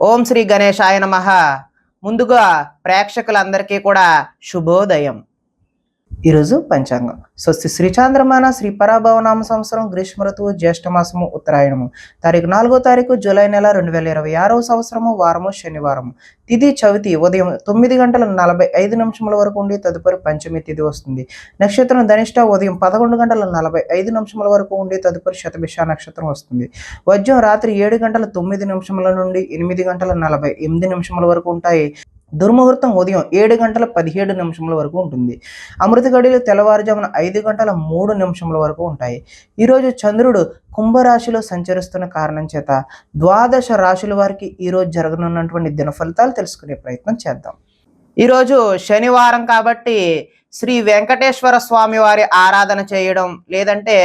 ఓం శ్రీ గణేశాయ నమః. ముందుగా ప్రేక్షకులందరికీ కూడా శుభోదయం. ఈరోజు పంచాంగం. స్వస్తి శ్రీ చాంద్రమాన శ్రీ పరాభవనామ సంవత్సరం గ్రీష్మ ఋతువు జ్యేష్ఠమాసము ఉత్తరాయణము తారీఖు 4వ తారీఖు జూలై నెల 2026వ సంవత్సరము వారము శనివారము. తిథి చవితి ఉదయం 9:45 వరకు ఉండి తదుపరి పంచమి తిథి వస్తుంది. నక్షత్రం ధనిష్ట ఉదయం 11:45 వరకు ఉండి తదుపరి శతభిష నక్షత్రం వస్తుంది. వజ్రం రాత్రి 7:09 నుండి 8:48 వరకు ఉంటాయి. దుర్ముహూర్తం ఉదయం 7:17 వరకు ఉంటుంది. అమృత గడియలు తెల్లవారుజామున 5:03 వరకు ఉంటాయి. ఈరోజు చంద్రుడు కుంభరాశిలో సంచరిస్తున్న కారణం చేత ద్వాదశ రాశుల వారికి ఈరోజు జరగనున్నటువంటి దిన ఫలితాలు తెలుసుకునే ప్రయత్నం చేద్దాం. ఈరోజు శనివారం కాబట్టి శ్రీ వెంకటేశ్వర స్వామి వారి ఆరాధన చేయడం, లేదంటే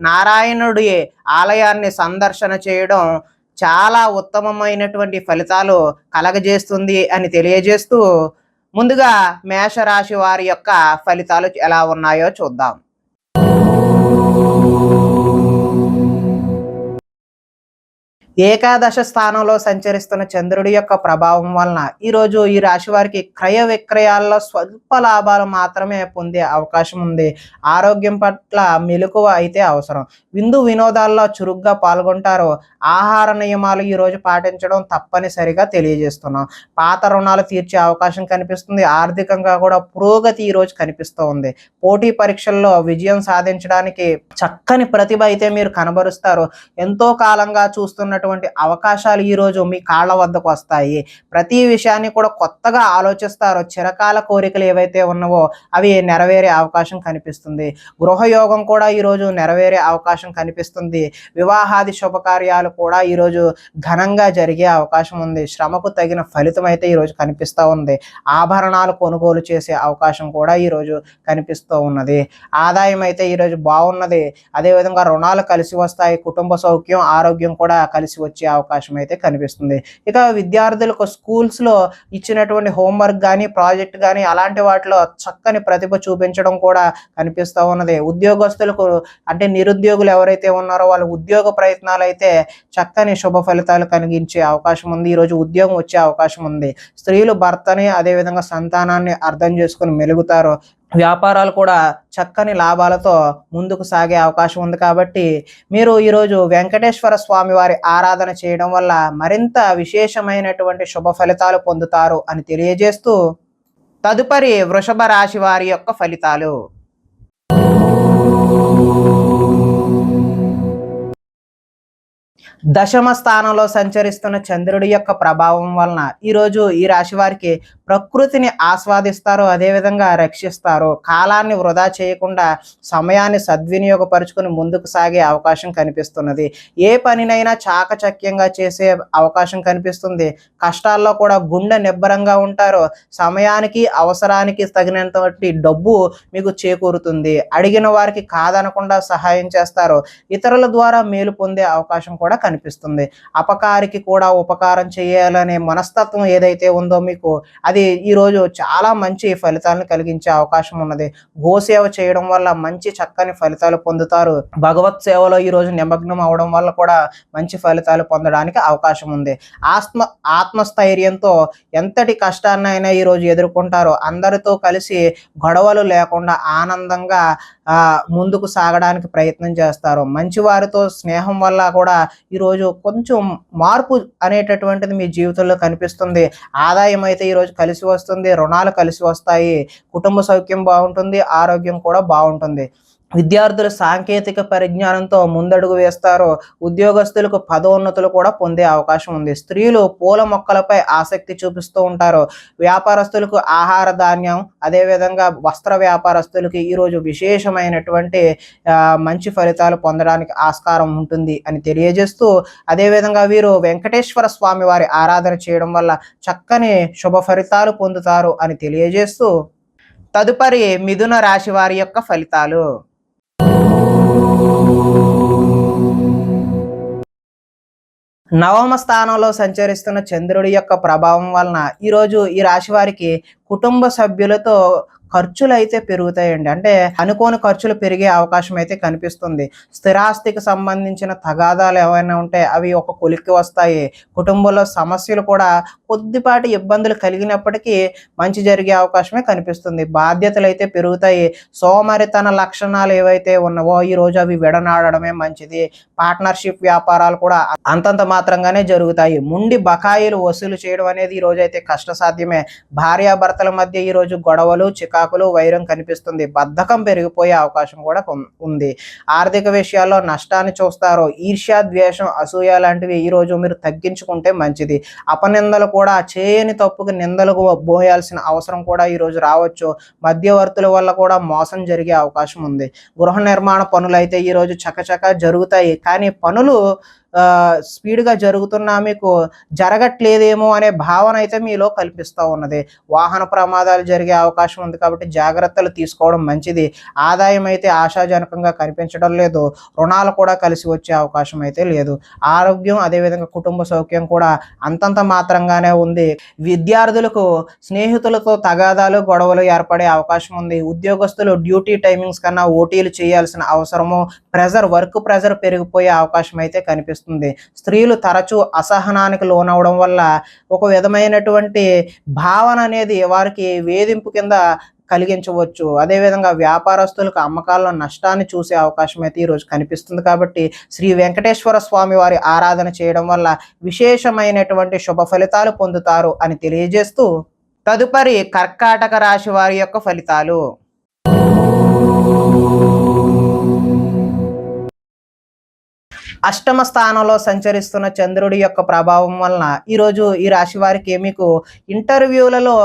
నారాయణుడి ఆలయాన్ని సందర్శన చేయడం చాలా ఉత్తమమైనటువంటి ఫలితాలు కలగజేస్తుంది అని తెలియజేస్తూ, ముందుగా మేషరాశి వారి యొక్క ఫలితాలు ఎలా ఉన్నాయో చూద్దాం. ఏకాదశ స్థానంలో సంచరిస్తున్న చంద్రుడి యొక్క ప్రభావం వలన ఈరోజు ఈ రాశి వారికి క్రయ విక్రయాల్లో స్వల్ప లాభాలు మాత్రమే పొందే అవకాశం ఉంది. ఆరోగ్యం పట్ల మెలకువ అయితే అవసరం. విందు వినోదాల్లో చురుగ్గా పాల్గొంటారు. ఆహార నియమాలు ఈరోజు పాటించడం తప్పనిసరిగా తెలియజేస్తున్నాం. పాత రుణాలు తీర్చే అవకాశం కనిపిస్తుంది. ఆర్థికంగా కూడా పురోగతి ఈరోజు కనిపిస్తూ ఉంది. పోటీ పరీక్షల్లో విజయం సాధించడానికి చక్కని ప్రతిభ అయితే మీరు కనబరుస్తారు. ఎంతో కాలంగా చూస్తున్న అవకాశాలు ఈ రోజు మీ కాళ్ళ వద్దకు వస్తాయి. ప్రతి విషయాన్ని కూడా కొత్తగా ఆలోచిస్తారు. చిరకాల కోరికలు ఏవైతే ఉన్నావో అవి నెరవేరే అవకాశం కనిపిస్తుంది. గృహయోగం కూడా ఈరోజు నెరవేరే అవకాశం కనిపిస్తుంది. వివాహాది శుభకార్యాలు కూడా ఈరోజు ఘనంగా జరిగే అవకాశం ఉంది. శ్రమకు తగిన ఫలితం అయితే ఈరోజు కనిపిస్తూ ఉంది. ఆభరణాలు కొనుగోలు చేసే అవకాశం కూడా ఈరోజు కనిపిస్తూ ఉన్నది. ఆదాయం అయితే ఈరోజు బాగున్నది. అదేవిధంగా రుణాలు కలిసి వస్తాయి. కుటుంబ సౌఖ్యం, ఆరోగ్యం కూడా కలిసి వచ్చే అవకాశం అయితే కనిపిస్తుంది. ఇక విద్యార్థులకు స్కూల్స్లో ఇచ్చినటువంటి హోంవర్క్ కానీ, ప్రాజెక్ట్ కానీ అలాంటి వాటిలో చక్కని ప్రతిభ చూపించడం కూడా కనిపిస్తూ ఉన్నది. ఉద్యోగస్తులకు అంటే నిరుద్యోగులు ఎవరైతే ఉన్నారో వాళ్ళ ఉద్యోగ ప్రయత్నాలు అయితే చక్కని శుభ ఫలితాలు కలిగించే అవకాశం ఉంది. ఈరోజు ఉద్యోగం వచ్చే అవకాశం ఉంది. స్త్రీలు భర్తని అదేవిధంగా సంతానాన్ని అర్థం చేసుకుని మెలుగుతారు. వ్యాపారాలు కూడా చక్కని లాభాలతో ముందుకు సాగే అవకాశం ఉంది. కాబట్టి మీరు ఈరోజు వెంకటేశ్వర స్వామి వారి ఆరాధన చేయడం వల్ల మరింత విశేషమైనటువంటి శుభ ఫలితాలు పొందుతారు అని తెలియజేస్తూ, తదుపరి వృషభ రాశి వారి యొక్క ఫలితాలు. దశమ స్థానంలో సంచరిస్తున్న చంద్రుడి యొక్క ప్రభావం వలన ఈరోజు ఈ రాశి వారికి ప్రకృతిని ఆస్వాదిస్తారు, అదేవిధంగా రక్షిస్తారు. కాలాన్ని వృధా చేయకుండా సమయాన్ని సద్వినియోగపరుచుకొని ముందుకు సాగే అవకాశం కనిపిస్తున్నది. ఏ పనినైనా చాకచక్యంగా చేసే అవకాశం కనిపిస్తుంది. కష్టాల్లో కూడా గుండె నిబ్బరంగా ఉంటారు. సమయానికి అవసరానికి తగినంతటి డబ్బు మీకు చేకూరుతుంది. అడిగిన వారికి కాదనకుండా సహాయం చేస్తారు. ఇతరుల ద్వారా మేలు పొందే అవకాశం కూడా కనిపిస్తుంది. అపకారికి కూడా ఉపకారం చేయాలనే మనస్తత్వం ఏదైతే ఉందో మీకు, అది ఈరోజు చాలా మంచి ఫలితాలను కలిగించే అవకాశం ఉన్నది. గోసేవ చేయడం వల్ల మంచి చక్కని ఫలితాలు పొందుతారు. భగవత్ సేవలో ఈరోజు నిమగ్నం అవడం వల్ల కూడా మంచి ఫలితాలు పొందడానికి అవకాశం ఉంది. ఆత్మస్థైర్యంతో ఎంతటి కష్టాన్నైనా ఈరోజు ఎదుర్కొంటారు. అందరితో కలిసి గొడవలు లేకుండా ఆనందంగా ముందుకు సాగడానికి ప్రయత్నం చేస్తారు. మంచి వారితో స్నేహం వల్ల కూడా ఈరోజు కొంచెం మార్పు అనేటటువంటిది మీ జీవితంలో కనిపిస్తుంది. ఆదాయం అయితే ఈరోజు కలిసి వస్తుంది. రుణాలు కలిసి వస్తాయి. కుటుంబ సౌఖ్యం బాగుంటుంది. ఆరోగ్యం కూడా బాగుంటుంది. విద్యార్థులు సాంకేతిక పరిజ్ఞానంతో ముందడుగు వేస్తారు. ఉద్యోగస్తులకు పదోన్నతులు కూడా పొందే అవకాశం ఉంది. స్త్రీలు పూల మొక్కలపై ఆసక్తి చూపిస్తూ ఉంటారు. వ్యాపారస్తులకు ఆహార ధాన్యం, అదేవిధంగా వస్త్ర వ్యాపారస్తులకి ఈరోజు విశేషమైనటువంటి మంచి ఫలితాలు పొందడానికి ఆస్కారం ఉంటుంది అని తెలియజేస్తూ, అదేవిధంగా వీరు వెంకటేశ్వర స్వామి వారి ఆరాధన చేయడం వల్ల చక్కని శుభ ఫలితాలు పొందుతారు అని తెలియజేస్తూ, తదుపరి మిథున రాశి వారి యొక్క ఫలితాలు. నవమ స్థానంలో సంచరిస్తున్న చంద్రుడి యొక్క ప్రభావం వలన ఈరోజు ఈ రాశి వారికి కుటుంబ సభ్యులతో ఖర్చులు అయితే పెరుగుతాయండి. అంటే అనుకోని ఖర్చులు పెరిగే అవకాశం అయితే కనిపిస్తుంది. స్థిరాస్తికి సంబంధించిన తగాదాలు ఏవైనా ఉంటే అవి ఒక కొలిక్కి వస్తాయి. కుటుంబంలో సమస్యలు కూడా కొద్దిపాటి ఇబ్బందులు కలిగినప్పటికీ మంచి జరిగే అవకాశమే కనిపిస్తుంది. బాధ్యతలైతే పెరుగుతాయి. సోమరితన లక్షణాలు ఏవైతే ఉన్నావో ఈరోజు అవి విడనాడడమే మంచిది. పార్ట్నర్‌షిప్ వ్యాపారాలు కూడా అంతంత మాత్రంగానే జరుగుతాయి. ముండి బకాయిలు వసూలు చేయడం అనేది ఈరోజైతే కష్టసాధ్యమే. భార్యాభర్తల మధ్య ఈరోజు గొడవలు, చికాకులు, వైరం కనిపిస్తుంది. బద్ధకం పెరిగిపోయే అవకాశం కూడా ఉంది. ఆర్థిక విషయాల్లో నష్టాన్ని చూస్తారు. ఈర్ష్య, ద్వేషం, అసూయ లాంటివి ఈరోజు మీరు తగ్గించుకుంటే మంచిది. అపనిందలు కూడా చేయని తప్పుకి నిందలకు మోయాల్సిన అవసరం కూడా ఈరోజు రావచ్చు. మధ్యవర్తుల వల్ల కూడా మోసం జరిగే అవకాశం ఉంది. గృహ నిర్మాణ పనులైతే ఈరోజు చకచకా జరుగుతాయి. కానీ పనులు స్పీడ్‌గా జరుగుతున్నా మీకు జరగట్లేదేమో అనే భావన అయితే మీలో కల్పిస్తూ ఉన్నది. వాహన ప్రమాదాలు జరిగే అవకాశం ఉంది కాబట్టి జాగ్రత్తలు తీసుకోవడం మంచిది. ఆదాయం అయితే ఆశాజనకంగా కనిపించడం లేదు. రుణాలు కూడా కలిసి వచ్చే అవకాశం అయితే లేదు. ఆరోగ్యం అదేవిధంగా కుటుంబ సౌఖ్యం కూడా అంతంత మాత్రంగానే ఉంది. విద్యార్థులకు స్నేహితులతో తగాదాలు, గొడవలు ఏర్పడే అవకాశం ఉంది. ఉద్యోగస్తులు డ్యూటీ టైమింగ్స్ కన్నా ఓటీలు చేయాల్సిన అవసరము, వర్క్ ప్రెజర్ పెరిగిపోయే అవకాశం అయితే కనిపిస్తుంది. స్త్రీలు తరచూ అసహనానికి లోనవడం వల్ల ఒక విధమైనటువంటి భావన అనేది వారికి వేధింపు కింద కలిగించవచ్చు. అదేవిధంగా వ్యాపారస్తులకు అమ్మకాల్లో నష్టాన్ని చూసే అవకాశం అయితే ఈరోజు కనిపిస్తుంది. కాబట్టి శ్రీ వెంకటేశ్వర స్వామి వారి ఆరాధన చేయడం వల్ల విశేషమైనటువంటి శుభ ఫలితాలు పొందుతారు అని తెలియజేస్తూ తదుపరి కర్కాటక రాశి వారి యొక్క ఫలితాలు. అష్టమ స్థానంలో సంచరిస్తున్న చంద్రుడి యొక్క ప్రభావం వలన ఈరోజు ఈ రాశి వారికి మీకు ఇంటర్వ్యూలలో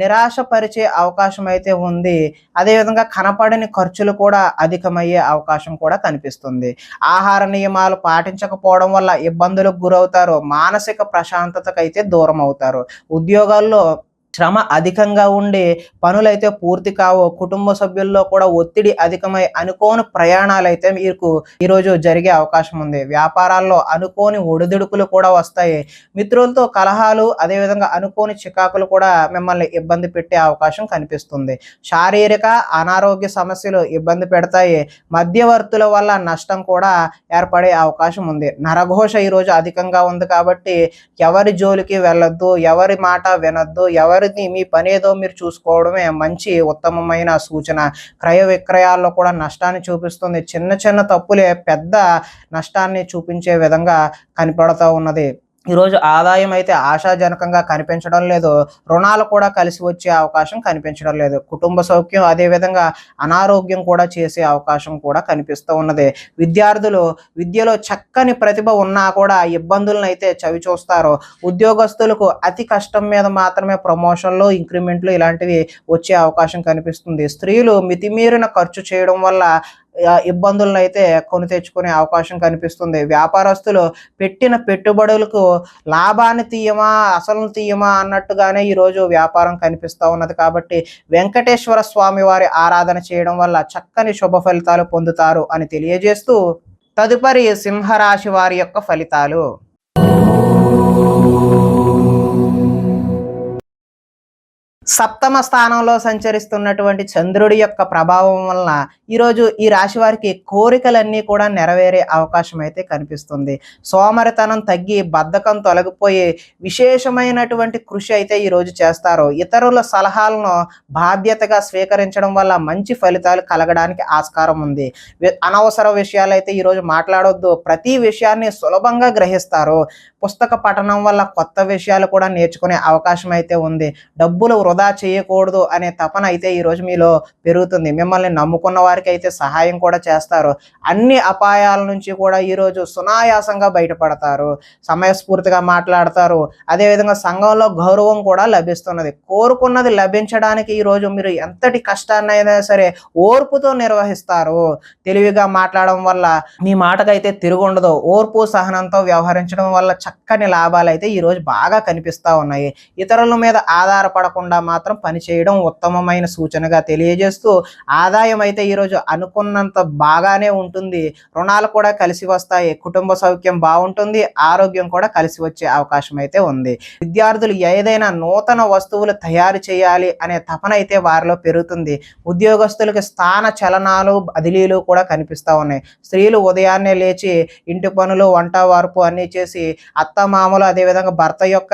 నిరాశపరిచే అవకాశం అయితే ఉంది. అదేవిధంగా కనపడని ఖర్చులు కూడా అధికమయ్యే అవకాశం కూడా కనిపిస్తుంది. ఆహార నియమాలు పాటించకపోవడం వల్ల ఇబ్బందులకు గురవుతారు. మానసిక ప్రశాంతతకైతే దూరం అవుతారు. ఉద్యోగాల్లో శ్రమ అధికంగా ఉండి పనులైతే పూర్తి కావు. కుటుంబ సభ్యుల్లో కూడా ఒత్తిడి అధికమై అనుకోని ప్రయాణాలైతే మీకు ఈరోజు జరిగే అవకాశం ఉంది. వ్యాపారాల్లో అనుకోని ఒడిదుడుకులు కూడా వస్తాయి. మిత్రులతో కలహాలు అదేవిధంగా అనుకోని చికాకులు కూడా మిమ్మల్ని ఇబ్బంది పెట్టే అవకాశం కనిపిస్తుంది. శారీరక అనారోగ్య సమస్యలు ఇబ్బంది పెడతాయి. మధ్యవర్తుల వల్ల నష్టం కూడా ఏర్పడే అవకాశం ఉంది. నరఘోష ఈరోజు అధికంగా ఉంది కాబట్టి ఎవరి జోలికి వెళ్ళొద్దు, ఎవరి మాట వినొద్దు, ఎవరిని మీ పని ఏదో మీరు చూసుకోవడమే మంచి ఉత్తమమైన సూచన. క్రయ విక్రయాల్లో కూడా నష్టాన్ని చూపిస్తుంది. చిన్న చిన్న తప్పులే పెద్ద నష్టాన్ని చూపించే విధంగా కనపడుతూ ఉన్నది. ఈరోజు ఆదాయం అయితే ఆశాజనకంగా కనిపించడం లేదు. రుణాలు కూడా కలిసి వచ్చే అవకాశం కనిపించడం లేదు. కుటుంబ సౌఖ్యం అదేవిధంగా అనారోగ్యం కూడా చేసే అవకాశం కూడా కనిపిస్తూ ఉన్నది. విద్యార్థులు విద్యలో చక్కని ప్రతిభ ఉన్నా కూడా ఇబ్బందులను అయితే చవి చూస్తారు. ఉద్యోగస్తులకు అతి కష్టం మీద మాత్రమే ప్రమోషన్లు, ఇంక్రిమెంట్లు ఇలాంటివి వచ్చే అవకాశం కనిపిస్తుంది. స్త్రీలు మితిమీరిన ఖర్చు చేయడం వల్ల ఇబ్బందులను అయితే కొని తెచ్చుకునే అవకాశం కనిపిస్తుంది. వ్యాపారస్తులు పెట్టిన పెట్టుబడులకు లాభాన్ని తీయమా అసలు తీయమా అన్నట్టుగానే ఈరోజు వ్యాపారం కనిపిస్తూ ఉన్నది. కాబట్టి వెంకటేశ్వర స్వామి వారి ఆరాధన చేయడం వల్ల చక్కని శుభ ఫలితాలు పొందుతారు అని తెలియజేస్తూ తదుపరి సింహరాశి వారి యొక్క ఫలితాలు. సప్తమ స్థానంలో సంచరిస్తున్నటువంటి చంద్రుడి యొక్క ప్రభావం వలన ఈరోజు ఈ రాశి వారికి కోరికలన్నీ కూడా నెరవేరే అవకాశం అయితే కనిపిస్తుంది. సోమరితనం తగ్గి బద్ధకం తొలగిపోయి విశేషమైనటువంటి కృషి అయితే ఈరోజు చేస్తారు. ఇతరుల సలహాలను బాధ్యతగా స్వీకరించడం వల్ల మంచి ఫలితాలు కలగడానికి ఆస్కారం ఉంది. అనవసర విషయాలు అయితే ఈరోజు మాట్లాడొద్దు. ప్రతి విషయాన్ని సులభంగా గ్రహిస్తారు. పుస్తక పఠనం వల్ల కొత్త విషయాలు కూడా నేర్చుకునే అవకాశం అయితే ఉంది. డబ్బులు వృధా చేయకూడదు అనే తపన అయితే ఈరోజు మీలో పెరుగుతుంది. మిమ్మల్ని నమ్ముకున్న వారికి అయితే సహాయం కూడా చేస్తారు. అన్ని అపాయాల నుంచి కూడా ఈరోజు సునాయాసంగా బయటపడతారు. సమయస్ఫూర్తిగా మాట్లాడతారు. అదేవిధంగా సంఘంలో గౌరవం కూడా లభిస్తున్నది. కోరుకున్నది లభించడానికి ఈరోజు మీరు ఎంతటి కష్టాన్ని అయినా సరే ఓర్పుతో నిర్వహిస్తారు. తెలివిగా మాట్లాడడం వల్ల మీ మాటకైతే తిరుగుండదు. ఓర్పు సహనంతో వ్యవహరించడం వల్ల చక్కని లాభాలు అయితే ఈరోజు బాగా కనిపిస్తూ ఉన్నాయి. ఇతరుల మీద ఆధారపడకుండా మాత్రం పనిచేయడం ఉత్తమమైన సూచనగా తెలియజేస్తూ, ఆదాయం అయితే ఈరోజు అనుకున్నంత బాగానే ఉంటుంది. రుణాలు కూడా కలిసి వస్తాయి. కుటుంబ సౌఖ్యం బాగుంటుంది. ఆరోగ్యం కూడా కలిసి వచ్చే అవకాశం అయితే ఉంది. విద్యార్థులు ఏదైనా నూతన వస్తువులు తయారు చేయాలి అనే తపన అయితే వారిలో పెరుగుతుంది. ఉద్యోగస్తులకి స్థాన చలనాలు బదిలీలు కూడా కనిపిస్తూ ఉన్నాయి. స్త్రీలు ఉదయాన్నే లేచి ఇంటి పనులు, వంట వార్పు అన్నీ చేసి అత్తమామలు అదేవిధంగా భర్త యొక్క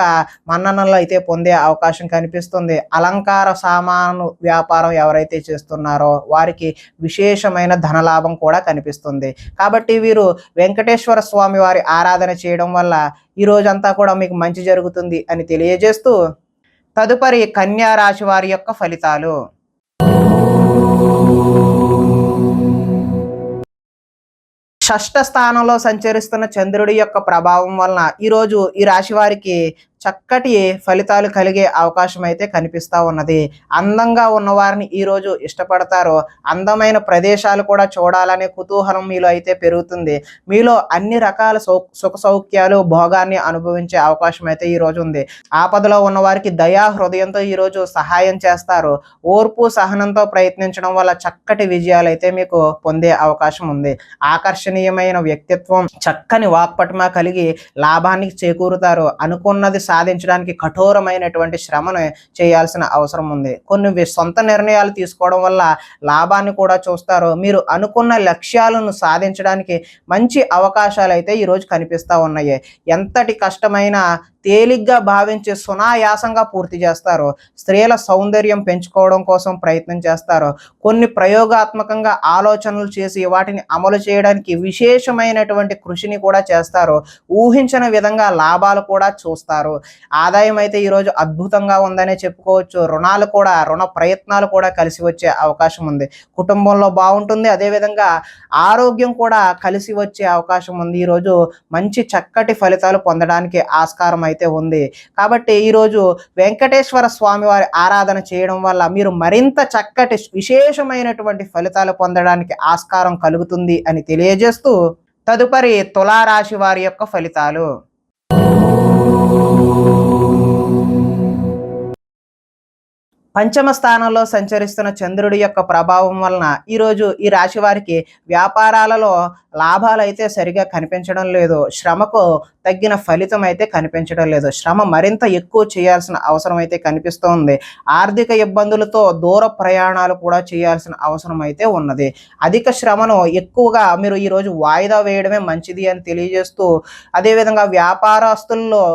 మన్ననలు అయితే పొందే అవకాశం కనిపిస్తుంది. అలంకార సామాను వ్యాపారం ఎవరైతే చేస్తున్నారో వారికి విశేషమైన ధనలాభం కూడా కనిపిస్తుంది. కాబట్టి వీరు వెంకటేశ్వర స్వామి వారి ఆరాధన చేయడం వల్ల ఈ రోజంతా కూడా మీకు మంచి జరుగుతుంది అని తెలియజేస్తూ, తదుపరి కన్యా రాశి వారి యొక్క ఫలితాలు. షష్ఠ స్థానంలో సంచరిస్తున్న చంద్రుడి యొక్క ప్రభావం వలన ఈరోజు ఈ రాశి వారికి చక్కటి ఫలితాలు కలిగే అవకాశం అయితే కనిపిస్తూ ఉన్నది. అందంగా ఉన్నవారిని ఈరోజు ఇష్టపడతారు. అందమైన ప్రదేశాలు కూడా చూడాలనే కుతూహలం మీలో అయితే పెరుగుతుంది. మీలో అన్ని రకాల సుఖ సౌఖ్యాలు, భోగాన్ని అనుభవించే అవకాశం అయితే ఈరోజు ఉంది. ఆపదలో ఉన్నవారికి దయా హృదయంతో ఈరోజు సహాయం చేస్తారు. ఓర్పు సహనంతో ప్రయత్నించడం వల్ల చక్కటి విజయాలు అయితే మీకు పొందే అవకాశం ఉంది. ఆకర్షణీయమైన వ్యక్తిత్వం, చక్కని వాక్పటిమ కలిగి లాభానికి చేకూరుతారు. అనుకున్నది సాధించడానికి కఠోరమైనటువంటి శ్రమను చేయాల్సిన అవసరం ఉంది. కొన్ని సొంత నిర్ణయాలు తీసుకోవడం వల్ల లాభాన్ని కూడా చూస్తారు. మీరు అనుకున్న లక్ష్యాలను సాధించడానికి మంచి అవకాశాలు అయితే ఈరోజు కనిపిస్తూ ఉన్నాయి. ఎంతటి కష్టమైనా తేలిగ్గా భావించి సునాయాసంగా పూర్తి చేస్తారు. స్త్రీల సౌందర్యం పెంచుకోవడం కోసం ప్రయత్నం చేస్తారు. కొన్ని ప్రయోగాత్మకంగా ఆలోచనలు చేసి వాటిని అమలు చేయడానికి విశేషమైనటువంటి కృషిని కూడా చేస్తారు. ఊహించని విధంగా లాభాలు కూడా చూస్తారు. ఆదాయం అయితే ఈరోజు అద్భుతంగా ఉందనే చెప్పుకోవచ్చు. రుణ ప్రయత్నాలు కూడా కలిసి వచ్చే అవకాశం ఉంది. కుటుంబంలో బాగుంటుంది. అదేవిధంగా ఆరోగ్యం కూడా కలిసి వచ్చే అవకాశం ఉంది. ఈరోజు మంచి చక్కటి ఫలితాలు పొందడానికి ఆస్కారం అయితే ఉంది. కాబట్టి ఈరోజు వెంకటేశ్వర స్వామి వారి ఆరాధన చేయడం వల్ల మీరు మరింత చక్కటి విశేషమైనటువంటి ఫలితాలు పొందడానికి ఆస్కారం కలుగుతుంది అని తెలియజేస్తూ, తదుపరి తులారాశి వారి యొక్క ఫలితాలు. పంచమ స్థానంలో సంచరిస్తున్న చంద్రుడి యొక్క ప్రభావం వలన ఈరోజు ఈ రాశి వారికి వ్యాపారాలలో లాభాలు అయితే సరిగా కనిపించడం లేదు. శ్రమకు తగ్గిన ఫలితం అయితే కనిపించడం లేదు. శ్రమ మరింత ఎక్కువ చేయాల్సిన అవసరం అయితే కనిపిస్తోంది. ఆర్థిక ఇబ్బందులతో దూర ప్రయాణాలు కూడా చేయాల్సిన అవసరం అయితే ఉన్నది. అధిక శ్రమను ఎక్కువగా మీరు ఈరోజు వాయిదా వేయడమే మంచిది అని తెలియజేస్తూ, అదేవిధంగా వ్యాపారస్తుల్లో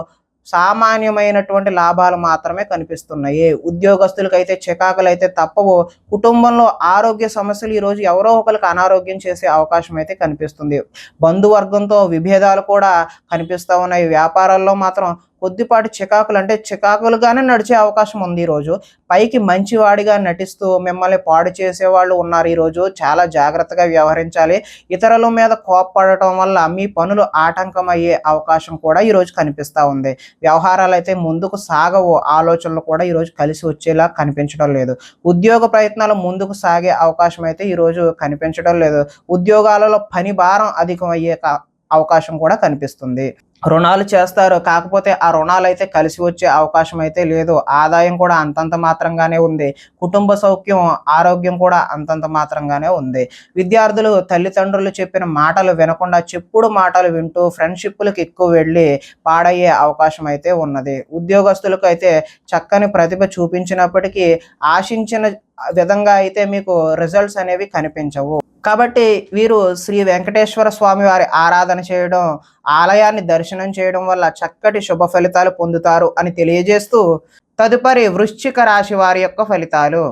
సామాన్యమైనటువంటి లాభాలు మాత్రమే కనిపిస్తున్నాయి. ఉద్యోగస్తులకు అయితే చికాకులు అయితే తప్పవు. కుటుంబంలో ఆరోగ్య సమస్యలు ఈరోజు ఎవరో ఒకరికి అనారోగ్యం చేసే అవకాశం అయితే కనిపిస్తుంది. బంధువర్గంతో విభేదాలు కూడా కనిపిస్తూ ఉన్నాయి. వ్యాపారాల్లో మాత్రం కొద్దిపాటి చికాకులు, అంటే చికాకులుగానే నడిచే అవకాశం ఉంది. ఈరోజు పైకి మంచివాడిగా నటిస్తూ మిమ్మల్ని పాడు చేసేవాళ్ళు ఉన్నారు. ఈరోజు చాలా జాగ్రత్తగా వ్యవహరించాలి. ఇతరుల మీద కోప్పడటం వల్ల మీ పనులు ఆటంకం అయ్యే అవకాశం కూడా ఈరోజు కనిపిస్తూ ఉంది. వ్యవహారాలు అయితే ముందుకు సాగవు. ఆలోచనలు కూడా ఈరోజు కలిసి వచ్చేలా కనిపించడం లేదు. ఉద్యోగ ప్రయత్నాలు ముందుకు సాగే అవకాశం అయితే ఈరోజు కనిపించడం లేదు. ఉద్యోగాలలో పని భారం అధికం అయ్యే అవకాశం కూడా కనిపిస్తుంది. రుణాలు చేస్తారు, కాకపోతే ఆ రుణాలు అయితే కలిసి వచ్చే అవకాశం అయితే లేదు. ఆదాయం కూడా అంతంత మాత్రంగానే ఉంది. కుటుంబ సౌఖ్యం, ఆరోగ్యం కూడా అంతంత మాత్రంగానే ఉంది. విద్యార్థులు తల్లిదండ్రులు చెప్పిన మాటలు వినకుండా చెప్పుడు మాటలు వింటూ ఫ్రెండ్షిప్లకు ఎక్కువ వెళ్ళి పాడయ్యే అవకాశం అయితే ఉన్నది. ఉద్యోగస్తులకు అయితే చక్కని ప్రతిభ చూపించినప్పటికీ ఆశించిన విధంగా అయితే మీకు రిజల్ట్స్ అనేవి కనిపించవు. కాబట్టి వీరు శ్రీ వెంకటేశ్వర స్వామి వారి ఆరాధన చేయడం, ఆలయాన్ని దర్శనం చేయడం వల్ల చక్కటి శుభ ఫలితాలు పొందుతారు అని తెలియజేస్తూ, తదుపరి వృశ్చిక రాశి వారి యొక్క ఫలితాలు.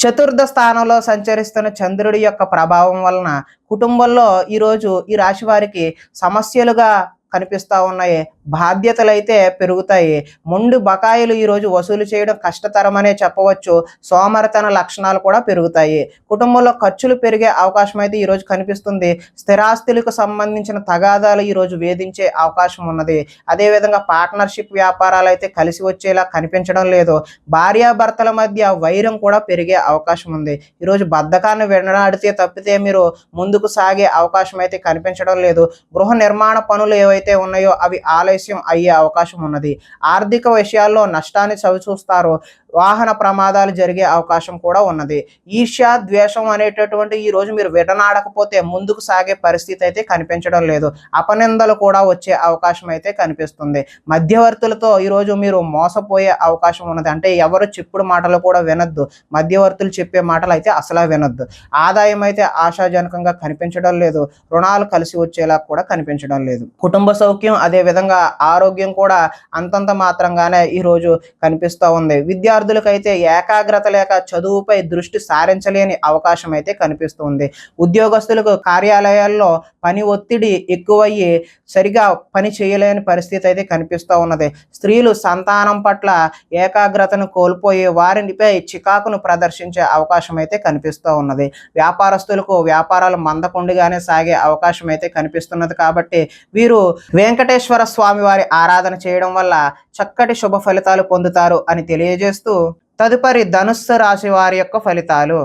చతుర్థ స్థానంలో సంచరిస్తున్న చంద్రుడి యొక్క ప్రభావం వలన కుటుంబంలో ఈరోజు ఈ రాశి వారికి సమస్యలుగా కనిపిస్తూ ఉన్నాయి. బాధ్యతలు అయితే పెరుగుతాయి. మొండి బకాయిలు ఈరోజు వసూలు చేయడం కష్టతరమనే చెప్పవచ్చు. సోమరితన లక్షణాలు కూడా పెరుగుతాయి. కుటుంబంలో ఖర్చులు పెరిగే అవకాశం అయితే ఈరోజు కనిపిస్తుంది. స్థిరాస్తులకు సంబంధించిన తగాదాలు ఈరోజు వేధించే అవకాశం ఉన్నది. అదేవిధంగా పార్ట్నర్షిప్ వ్యాపారాలు అయితే కలిసి వచ్చేలా కనిపించడం లేదు. భార్యాభర్తల మధ్య వైరం కూడా పెరిగే అవకాశం ఉంది. ఈరోజు బద్ధకాన్ని వెనలాడితే తప్పితే మీరు ముందుకు సాగే అవకాశం అయితే కనిపించడం లేదు. గృహ నిర్మాణ పనులు ఏవైతే ఉన్నాయో అవి ఆలస్యం అయ్యే అవకాశం ఉన్నది. ఆర్థిక విషయాల్లో నష్టాన్ని చవిచూస్తారు. వాహన ప్రమాదాలు జరిగే అవకాశం కూడా ఉన్నది. ఈర్ష్య, ద్వేషం అనేటటువంటి ఈరోజు మీరు విడనాడకపోతే ముందుకు సాగే పరిస్థితి అయితే కనిపించడం లేదు. అపనిందలు కూడా వచ్చే అవకాశం అయితే కనిపిస్తుంది. మధ్యవర్తులతో ఈరోజు మీరు మోసపోయే అవకాశం ఉన్నది. అంటే ఎవరు చెప్పుడు మాటలు కూడా వినొద్దు. మధ్యవర్తులు చెప్పే మాటలు అయితే అసలు వినొద్దు. ఆదాయం అయితే ఆశాజనకంగా కనిపించడం లేదు. రుణాలు కలిసి వచ్చేలా కూడా కనిపించడం లేదు. కుటుంబ సౌఖ్యం అదేవిధంగా ఆరోగ్యం కూడా అంతంత మాత్రంగానే ఈరోజు కనిపిస్తూ ఉంది. విద్యార్థులకైతే ఏకాగ్రత లేక చదువుపై దృష్టి సారించలేని అవకాశం అయితే కనిపిస్తుంది. ఉద్యోగస్తులకు కార్యాలయాల్లో పని ఒత్తిడి ఎక్కువయ్యి సరిగా పని చేయలేని పరిస్థితి అయితే కనిపిస్తూ ఉన్నది. స్త్రీలు సంతానం పట్ల ఏకాగ్రతను కోల్పోయి వారిపై చికాకును ప్రదర్శించే అవకాశం అయితే కనిపిస్తూ ఉన్నది. వ్యాపారస్తులకు వ్యాపారాలు మందకొండిగానే సాగే అవకాశం అయితే కనిపిస్తున్నది. కాబట్టి వీరు వెంకటేశ్వర స్వామి వారి ఆరాధన చేయడం వల్ల చక్కటి శుభ ఫలితాలు పొందుతారు అని తెలియజేస్తూ తదుపరి ధనుస్సు రాశి వారి యొక్క ఫలితాలు.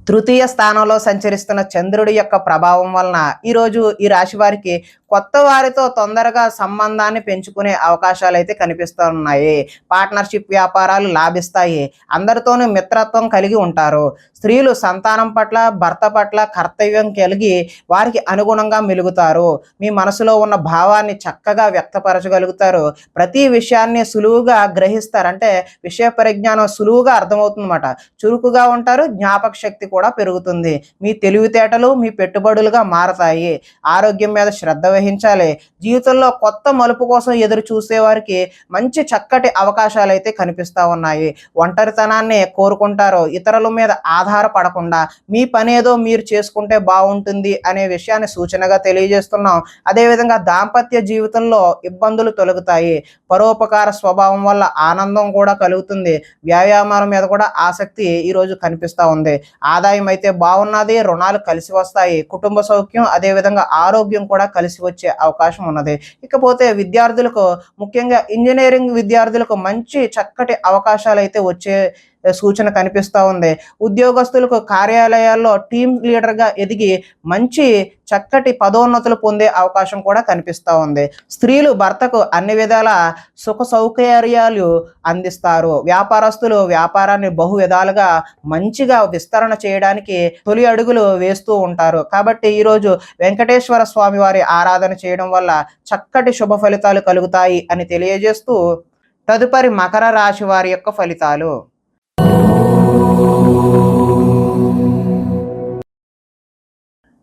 తృతీయ స్థానంలో సంచరిస్తున్న చంద్రుడి యొక్క ప్రభావం వలన ఈరోజు ఈ రాశి వారికి కొత్త వారితో తొందరగా సంబంధాన్ని పెంచుకునే అవకాశాలు అయితే కనిపిస్తూ ఉన్నాయి. పార్ట్నర్షిప్ వ్యాపారాలు లాభిస్తాయి. అందరితోనూ మిత్రత్వం కలిగి ఉంటారు. స్త్రీలు సంతానం పట్ల, భర్త పట్ల కర్తవ్యం కలిగి వారికి అనుగుణంగా మెలుగుతారు. మీ మనసులో ఉన్న భావాన్ని చక్కగా వ్యక్తపరచగలుగుతారు. ప్రతి విషయాన్ని సులువుగా గ్రహిస్తారు. అంటే విషయ పరిజ్ఞానం సులువుగా అర్థమవుతుందన్నమాట. చురుకుగా ఉంటారు. జ్ఞాపక శక్తి కూడా పెరుగుతుంది. మీ తెలివితేటలు మీ పెట్టుబడులుగా మారతాయి. ఆరోగ్యం మీద శ్రద్ధ వహించాలి. జీవితంలో కొత్త మలుపు కోసం ఎదురు చూసే వారికి మంచి చక్కటి అవకాశాలు అయితే కనిపిస్తూ ఉన్నాయి. ఒంటరితనాన్ని కోరుకుంటారు. ఇతరుల మీద ఆధారపడకుండా మీ పనేదో మీరు చేసుకుంటే బాగుంటుంది అనే విషయాన్ని సూచనగా తెలియజేస్తున్నాం. అదేవిధంగా దాంపత్య జీవితంలో ఇబ్బందులు తొలగుతాయి. పరోపకార స్వభావం వల్ల ఆనందం కూడా కలుగుతుంది. వ్యాయామాల మీద కూడా ఆసక్తి ఈరోజు కనిపిస్తూ ఉంది. ఆదాయం అయితే బాగున్నది. రుణాలు కలిసి వస్తాయి. కుటుంబ సౌఖ్యం అదేవిధంగా ఆరోగ్యం కూడా కలిసి వచ్చే అవకాశం ఉన్నది. ఇకపోతే విద్యార్థులకు, ముఖ్యంగా ఇంజనీరింగ్ విద్యార్థులకు మంచి చక్కటి అవకాశాలు అయితే వచ్చే సూచన కనిపిస్తూ ఉంది. ఉద్యోగస్తులకు కార్యాలయాల్లో టీమ్ లీడర్గా ఎదిగి మంచి చక్కటి పదోన్నతులు పొందే అవకాశం కూడా కనిపిస్తూ ఉంది. స్త్రీలు భర్తకు అన్ని విధాల సుఖ సౌకర్యాలు అందిస్తారు. వ్యాపారస్తులు వ్యాపారాన్ని బహు విధాలుగా మంచిగా విస్తరణ చేయడానికి తొలి అడుగులు వేస్తూ ఉంటారు. కాబట్టి ఈరోజు వెంకటేశ్వర స్వామి వారి ఆరాధన చేయడం వల్ల చక్కటి శుభ ఫలితాలు కలుగుతాయి అని తెలియజేస్తూ తదుపరి మకర రాశి వారి యొక్క ఫలితాలు.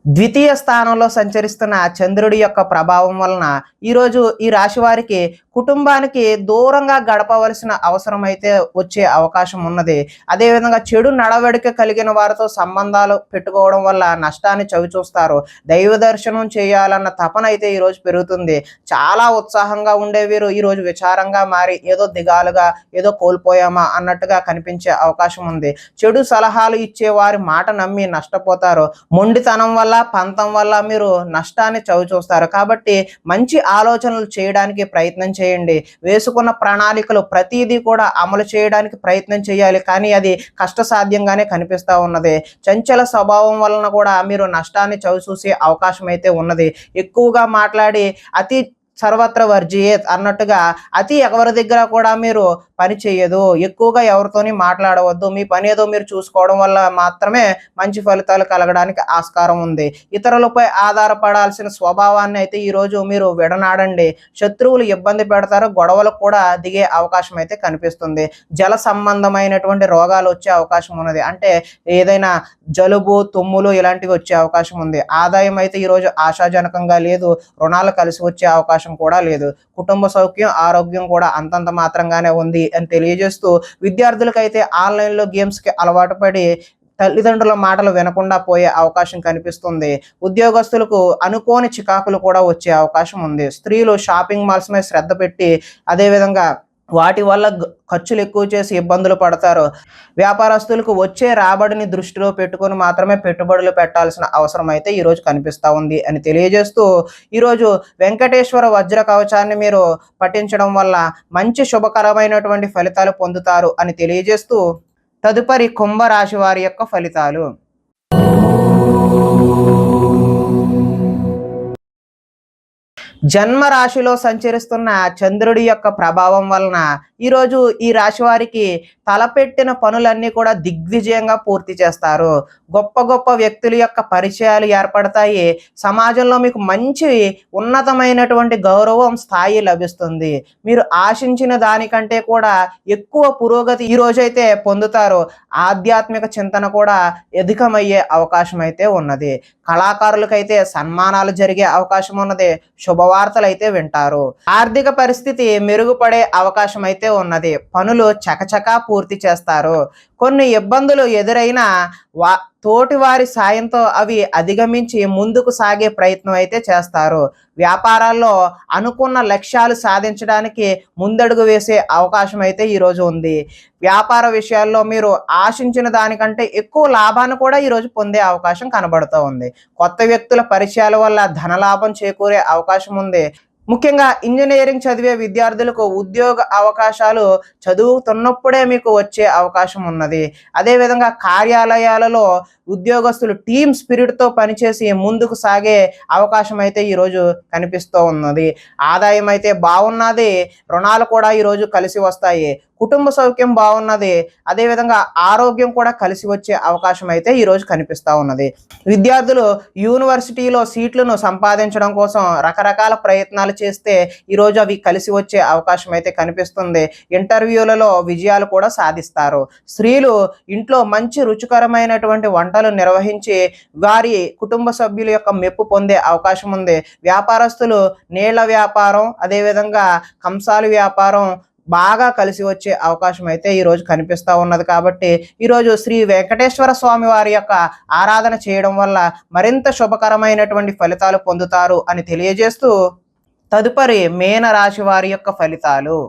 ద్వితీయ స్థానంలో సంచరిస్తున్న చంద్రుడి యొక్క ప్రభావం వలన ఈరోజు ఈ రాశి వారికి కుటుంబానికి దూరంగా గడపవలసిన అవసరం అయితే వచ్చే అవకాశం ఉన్నది. అదేవిధంగా చెడు నడవడిక కలిగిన వారితో సంబంధాలు పెట్టుకోవడం వల్ల నష్టాన్ని చవిచూస్తారు. దైవ దర్శనం చేయాలన్న తపన అయితే ఈరోజు పెరుగుతుంది. చాలా ఉత్సాహంగా ఉండే వీరు ఈరోజు విచారంగా మారి ఏదో దిగాలుగా ఏదో కోల్పోయామా అన్నట్టుగా కనిపించే అవకాశం ఉంది. చెడు సలహాలు ఇచ్చే వారి మాట నమ్మి నష్టపోతారు. మొండితనం వల్ల, పంతం వల్ల మీరు నష్టాన్ని చవిచూస్తారు. కాబట్టి మంచి ఆలోచనలు చేయడానికి ప్రయత్నం చేయండి. వేసుకున్న ప్రణాళికలు ప్రతిదీ కూడా అమలు చేయడానికి ప్రయత్నం చేయాలి. కానీ అది కష్టసాధ్యంగానే కనిపిస్తూ ఉన్నది. చంచల స్వభావం వలన కూడా మీరు నష్టాన్ని చవిచూసే అవకాశం అయితే ఉన్నది. ఎక్కువగా మాట్లాడి అతి సర్వత్ర వర్జియేత్ అన్నట్టుగా అతి ఎవరి దగ్గర కూడా మీరు పని చేయదు. ఎక్కువగా ఎవరితోని మాట్లాడవద్దు. మీ పని ఏదో మీరు చూసుకోవడం వల్ల మాత్రమే మంచి ఫలితాలు కలగడానికి ఆస్కారం ఉంది. ఇతరులపై ఆధారపడాల్సిన స్వభావాన్ని అయితే ఈరోజు మీరు విడనాడండి. శత్రువులు ఇబ్బంది పెడతారు. గొడవలకు కూడా దిగే అవకాశం అయితే కనిపిస్తుంది. జల సంబంధమైనటువంటి రోగాలు వచ్చే అవకాశం ఉన్నది. అంటే ఏదైనా జలుబు, తుమ్ములు ఇలాంటివి వచ్చే అవకాశం ఉంది. ఆదాయం అయితే ఈరోజు ఆశాజనకంగా లేదు. రుణాలు కలిసి వచ్చే అవకాశం కూడా లేదు. కుటుంబ సౌఖ్యం, ఆరోగ్యం కూడా అంతంత మాత్రంగానే ఉంది అని తెలియజేస్తూ విద్యార్థులకైతే ఆన్లైన్లో గేమ్స్కి అలవాటు పడి తల్లిదండ్రుల మాటలు వినకుండా పోయే అవకాశం కనిపిస్తుంది. ఉద్యోగస్తులకు అనుకోని చికాకులు కూడా వచ్చే అవకాశం ఉంది. స్త్రీలు షాపింగ్ మాల్స్ మీద శ్రద్ధ పెట్టి అదేవిధంగా వాటి వల్ల ఖర్చులు ఎక్కువ చేసి ఇబ్బందులు పడతారు. వ్యాపారస్తులకు వచ్చే రాబడిని దృష్టిలో పెట్టుకొని మాత్రమే పెట్టుబడులు పెట్టాల్సిన అవసరం అయితే ఈరోజు కనిపిస్తూ ఉంది అని తెలియజేస్తూ, ఈరోజు వెంకటేశ్వర వజ్ర కవచాన్ని మీరు పఠించడం వల్ల మంచి శుభకరమైనటువంటి ఫలితాలు పొందుతారు అని తెలియజేస్తూ, తదుపరి కుంభరాశి వారి యొక్క ఫలితాలు. జన్మ రాశిలో సంచరిస్తున్న చంద్రుడి యొక్క ప్రభావం వలన ఈరోజు ఈ రాశి వారికి తలపెట్టిన పనులన్నీ కూడా దిగ్విజయంగా పూర్తి చేస్తారు. గొప్ప గొప్ప వ్యక్తుల యొక్క పరిచయాలు ఏర్పడతాయి. సమాజంలో మీకు మంచి ఉన్నతమైనటువంటి గౌరవం స్థాయి లభిస్తుంది. మీరు ఆశించిన దానికంటే కూడా ఎక్కువ పురోగతి ఈ రోజైతే పొందుతారు. ఆధ్యాత్మిక చింతన కూడా అధికమయ్యే అవకాశం అయితే ఉన్నది. కళాకారులకైతే సన్మానాలు జరిగే అవకాశం ఉన్నది. శుభవార్తలు అయితే వింటారు. ఆర్థిక పరిస్థితి మెరుగుపడే అవకాశం అయితే ఉన్నది. పనులు చకచకా పూర్తి చేస్తారు. కొన్ని ఇబ్బందులు ఎదురైనా తోటి వారి సాయంతో అవి అధిగమించి ముందుకు సాగే ప్రయత్నం అయితే చేస్తారు. వ్యాపారాల్లో అనుకున్న లక్ష్యాలు సాధించడానికి ముందడుగు వేసే అవకాశం అయితే ఈరోజు ఉంది. వ్యాపార విషయాల్లో మీరు ఆశించిన దానికంటే ఎక్కువ లాభాన్ని కూడా ఈరోజు పొందే అవకాశం కనబడుతూ ఉంది. కొత్త వ్యక్తుల పరిచయాల వల్ల ధనలాభం చేకూరే అవకాశం ఉంది. ముఖ్యంగా ఇంజనీరింగ్ చదివే విద్యార్థులకు ఉద్యోగ అవకాశాలు చదువుతున్నప్పుడే మీకు వచ్చే అవకాశం ఉన్నది. అదేవిధంగా కార్యాలయాలలో ఉద్యోగస్తులు టీమ్ స్పిరిట్తో పనిచేసి ముందుకు సాగే అవకాశం అయితే ఈరోజు కనిపిస్తూ ఉన్నది. ఆదాయం అయితే బాగున్నది. రుణాలు కూడా ఈరోజు కలిసి వస్తాయి. కుటుంబ సౌఖ్యం బాగున్నది. అదేవిధంగా ఆరోగ్యం కూడా కలిసి వచ్చే అవకాశం అయితే ఈరోజు కనిపిస్తూ ఉన్నది. విద్యార్థులు యూనివర్సిటీలో సీట్లను సంపాదించడం కోసం రకరకాల ప్రయత్నాలు చేస్తే ఈరోజు అవి కలిసి వచ్చే అవకాశం అయితే కనిపిస్తుంది. ఇంటర్వ్యూలలో విజయాలు కూడా సాధిస్తారు. స్త్రీలు ఇంట్లో మంచి రుచికరమైనటువంటి వంటలు నిర్వహించి వారి కుటుంబ సభ్యుల యొక్క మెప్పు పొందే అవకాశం ఉంది. వ్యాపారస్తులు నీళ్ల వ్యాపారం అదేవిధంగా కంసాల వ్యాపారం బాగా కలిసి వచ్చే అవకాశం అయితే ఈరోజు కనిపిస్తూ ఉన్నది. కాబట్టి ఈరోజు శ్రీ వెంకటేశ్వర స్వామి వారి యొక్క ఆరాధన చేయడం వల్ల మరింత శుభకరమైనటువంటి ఫలితాలు పొందుతారు అని తెలియజేస్తూ, తదుపరి మీన రాశి వారి యొక్క ఫలితాలు.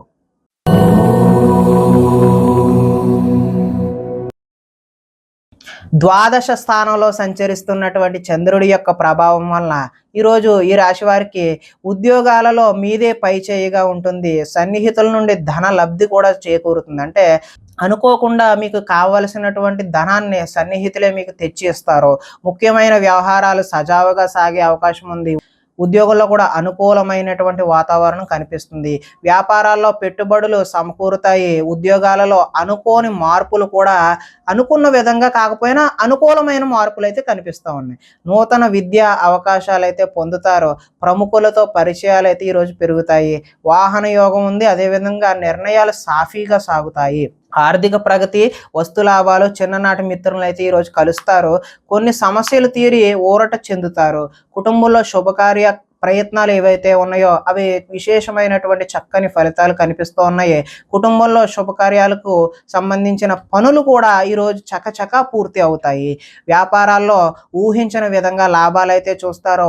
ద్వాదశ స్థానంలో సంచరిస్తున్నటువంటి చంద్రుడి యొక్క ప్రభావం వలన ఈరోజు ఈ రాశి వారికి ఉద్యోగాలలో మీదే పై చేయిగా ఉంటుంది. సన్నిహితుల నుండి ధన లబ్ధి కూడా చేకూరుతుంది. అంటే అనుకోకుండా మీకు కావలసినటువంటి ధనాన్ని సన్నిహితులే మీకు తెచ్చి ఇస్తారు. ముఖ్యమైన వ్యవహారాలు సజావుగా సాగే అవకాశం ఉంది. ఉద్యోగంలో కూడా అనుకూలమైనటువంటి వాతావరణం కనిపిస్తుంది. వ్యాపారాల్లో పెట్టుబడులు సమకూరుతాయి. ఉద్యోగాలలో అనుకోని మార్పులు కూడా అనుకున్న విధంగా కాకపోయినా అనుకూలమైన మార్పులు అయితే కనిపిస్తూ ఉన్నాయి. నూతన విద్యా అవకాశాలు అయితే పొందుతారు. ప్రముఖులతో పరిచయాలు అయితే ఈరోజు పెరుగుతాయి. వాహన యోగం ఉంది. అదేవిధంగా నిర్ణయాలు సాఫీగా సాగుతాయి. ఆర్థిక ప్రగతి, వస్తు లాభాలు, చిన్ననాటి మిత్రులను అయితే ఈరోజు కలుస్తారు. కొన్ని సమస్యలు తీరి ఊరట చెందుతారు. కుటుంబంలో శుభకార్య ప్రయత్నాలు ఏవైతే ఉన్నాయో అవి విశేషమైనటువంటి చక్కని ఫలితాలు కనిపిస్తూ ఉన్నాయి. కుటుంబంలో శుభకార్యాలకు సంబంధించిన పనులు కూడా ఈరోజు చకచకా పూర్తి అవుతాయి. వ్యాపారాల్లో ఊహించిన విధంగా లాభాలు అయితే చూస్తారు.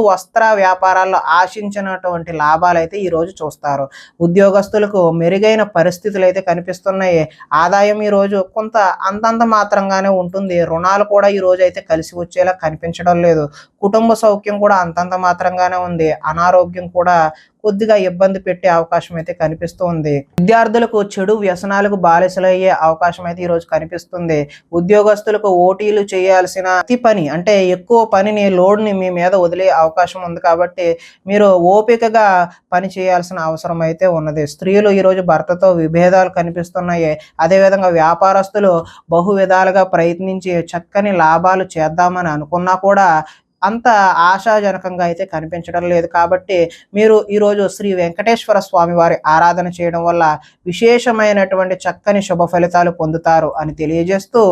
వస్త్ర వ్యాపారాల్లో ఆశించినటువంటి లాభాలు అయితే ఈరోజు చూస్తారు. ఉద్యోగస్తులకు మెరుగైన పరిస్థితులు అయితే కనిపిస్తున్నాయి. ఆదాయం ఈరోజు కొంత అంతంత మాత్రంగానే ఉంటుంది. రుణాలు కూడా ఈరోజు అయితే కలిసి వచ్చేలా కనిపించడం లేదు. కుటుంబ సౌఖ్యం కూడా అంతంత మాత్రంగా ఉంది. అనారోగ్యం కూడా కొద్దిగా ఇబ్బంది పెట్టే అవకాశం అయితే కనిపిస్తూ ఉంది. విద్యార్థులకు చెడు వ్యసనాలకు బానిసలయ్యే అవకాశం అయితే ఈరోజు కనిపిస్తుంది. ఉద్యోగస్తులకు ఓటీలు చేయాల్సిన పని అంటే ఎక్కువ పనిని లోడ్ని మీ మీద వదిలే అవకాశం ఉంది. కాబట్టి మీరు ఓపికగా పని చేయాల్సిన అవసరం అయితే ఉన్నది. స్త్రీలు ఈరోజు భర్తతో విభేదాలు కనిపిస్తున్నాయి. అదేవిధంగా వ్యాపారస్తులు బహు విధాలుగా ప్రయత్నించి చక్కని లాభాలు చేద్దామని అనుకున్నా కూడా అంత ఆశాజనకంగా అయితే కనిపించడం లేదు. కాబట్టి మీరు ఈరోజు శ్రీ వెంకటేశ్వర స్వామి వారి ఆరాధన చేయడం వల్ల విశేషమైనటువంటి చక్కని శుభ ఫలితాలు పొందుతారు అని తెలియజేస్తూ,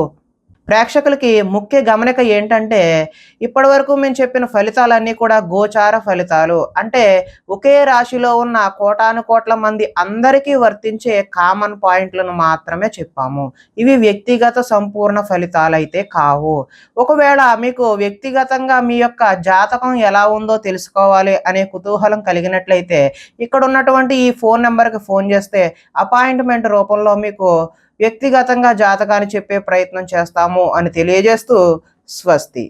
ప్రేక్షకులకి ముఖ్య గమనిక ఏంటంటే, ఇప్పటివరకు మేము చెప్పిన ఫలితాలన్నీ కూడా గోచార ఫలితాలు. అంటే ఒకే రాశిలో ఉన్న కోటానుకోట్ల మంది అందరికీ వర్తించే కామన్ పాయింట్‌లను మాత్రమే చెప్పాము. ఇవి వ్యక్తిగత సంపూర్ణ ఫలితాలైతే కావు. ఒకవేళ మీకు వ్యక్తిగతంగా మీ యొక్క జాతకం ఎలా ఉందో తెలుసుకోవాలి అనే కుతూహలం కలిగినట్లయితే, ఇక్కడ ఉన్నటువంటి ఈ ఫోను నంబర్‌కి ఫోను చేస్తే అపాయింట్‌మెంట్ రూపంలో మీకు వ్యక్తిగతంగా జాతకాన్ని చెప్పే ప్రయత్నం చేస్తాము అని తెలియజేస్తూ స్వస్తి.